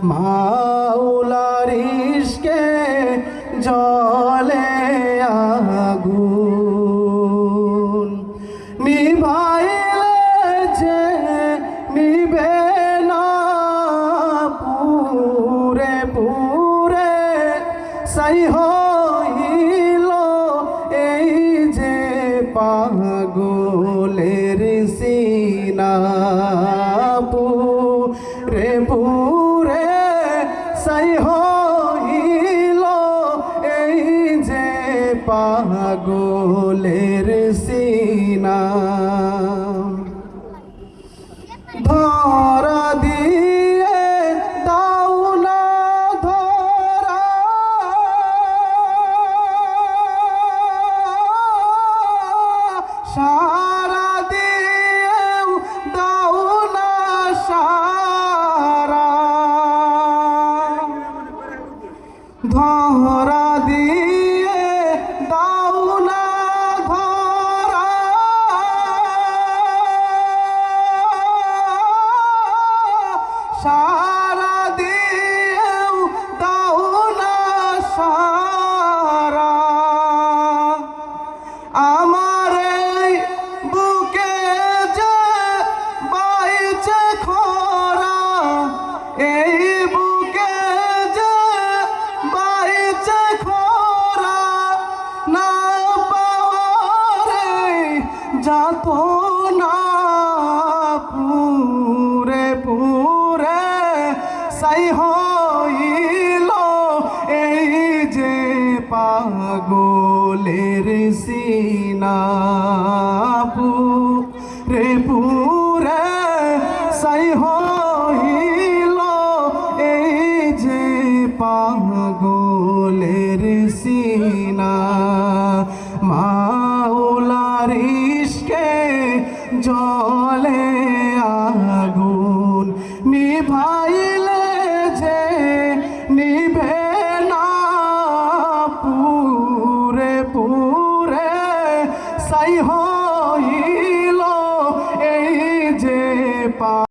মাওলার ইশকে জ্বলে আগুন নিভাইলে যে নিবে না পুরে পুরে সাই হইল এই যে পাগলের সিনা পুরে পুরে সাই হইল এই যে পাগলের সিনা ধরা দিয়ে দাও না ধরা সারা দিয়েও দাও না সারা ধরা দিয়ে দাও না ধরা সারা দিয়েও দাও না সারা আমার এই বুকে যে বাইছে খরা এই বুকে যে বাইছে খরা না পাওয়ারে যাত না পুরে পুরে সাই হইল এই যে পাগলের সিনা পুরে পুরে সাই হইল এই যে পাগলের সিনা মাওলার ইশকে জ্বলে আগুন নিভাইলে যে নিভে না পুরে পুরে সাই হইল এই যে